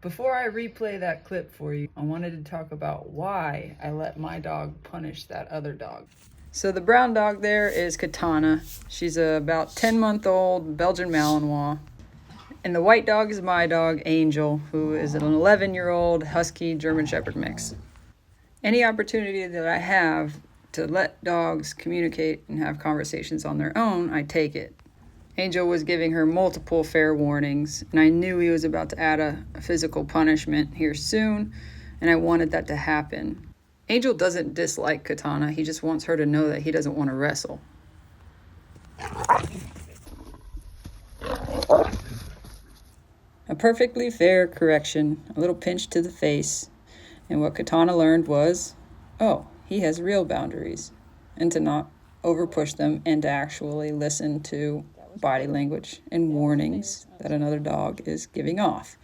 Before I replay that clip for you, I wanted to talk about why I let my dog punish that other dog. So the brown dog there is Katana. She's a about 10-month-old Belgian Malinois. And the white dog is my dog, Angel, who is an 11-year-old Husky German Shepherd mix. Any opportunity that I have to let dogs communicate and have conversations on their own, I take it. Angel was giving her multiple fair warnings, and I knew he was about to add a physical punishment here soon, and I wanted that to happen. Angel doesn't dislike Katana, he just wants her to know that he doesn't want to wrestle. A perfectly fair correction, a little pinch to the face, and what Katana learned was, oh, he has real boundaries, and to not overpush them and to actually listen to body language and warnings that another dog is giving off.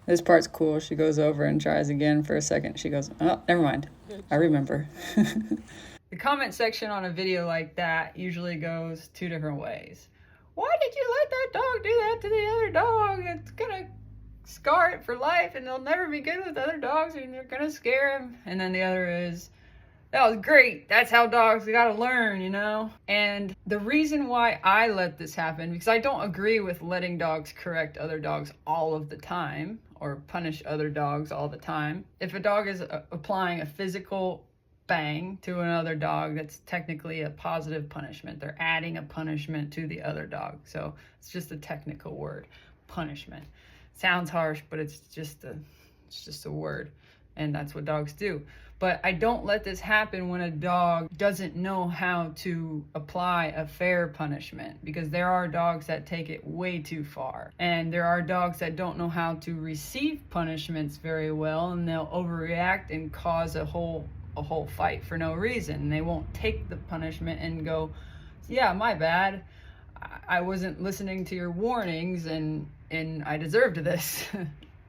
This part's cool. She goes over and tries again for a second. She goes, oh, never mind. I remember. The comment section on a video like that usually goes two different ways. Why did you let that dog do that to the other dog? It's gonna scar it for life and they'll never be good with other dogs and they're gonna scare him. And then the other is, that was great. That's how dogs gotta learn, you know? And the reason why I let this happen, because I don't agree with letting dogs correct other dogs all of the time or punish other dogs all the time. If a dog is applying a physical bang to another dog, that's technically a positive punishment. They're adding a punishment to the other dog. So it's just a technical word, punishment. Sounds harsh, but it's just a word. And that's what dogs do. But I don't let this happen when a dog doesn't know how to apply a fair punishment, because there are dogs that take it way too far. And there are dogs that don't know how to receive punishments very well, and they'll overreact and cause a whole fight for no reason. They won't take the punishment and go, yeah, my bad. I wasn't listening to your warnings and I deserved this.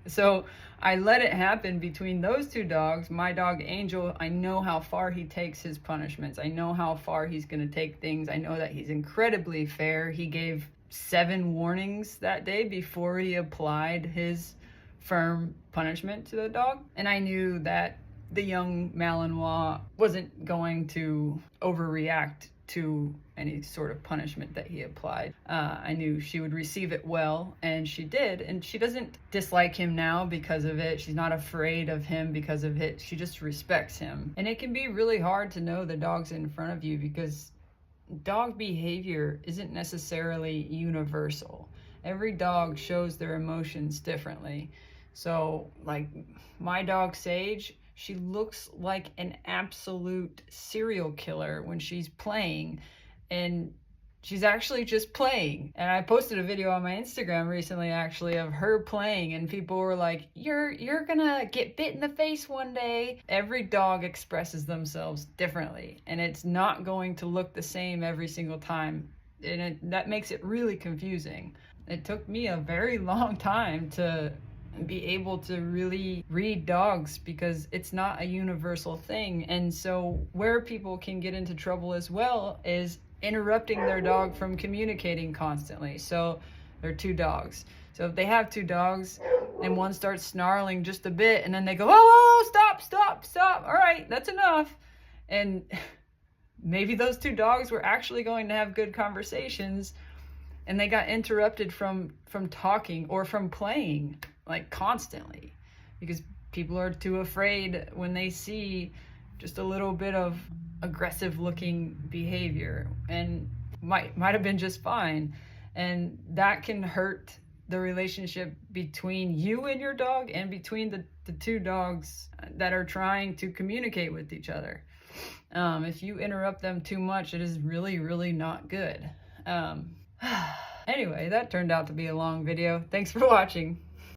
So I let it happen between those two dogs. My dog Angel, I know how far he takes his punishments. I know how far he's going to take things. I know that he's incredibly fair. He gave 7 warnings that day before he applied his firm punishment to the dog. And I knew that the young Malinois wasn't going to overreact to any sort of punishment that he applied. I knew she would receive it well, and she did. And she doesn't dislike him now because of it. She's not afraid of him because of it. She just respects him. And it can be really hard to know the dogs in front of you because dog behavior isn't necessarily universal. Every dog shows their emotions differently. So, like my dog Sage, she looks like an absolute serial killer when she's playing, and she's actually just playing. And I posted a video on my Instagram recently actually of her playing, and people were like, you're gonna get bit in the face one day. Every dog expresses themselves differently, and it's not going to look the same every single time, and that makes it really confusing. It took me a very long time to be able to really read dogs because it's not a universal thing. And so where people can get into trouble as well is interrupting their dog from communicating constantly. So there are 2 dogs. So if they have 2 dogs and one starts snarling just a bit and then they go, oh, stop. All right, that's enough. And maybe those 2 dogs were actually going to have good conversations and they got interrupted from talking or from playing like constantly because people are too afraid when they see just a little bit of aggressive looking behavior, and might have been just fine. And that can hurt the relationship between you and your dog and between the 2 dogs that are trying to communicate with each other. If you interrupt them too much, it is really, really not good. Anyway, that turned out to be a long video. Thanks for watching.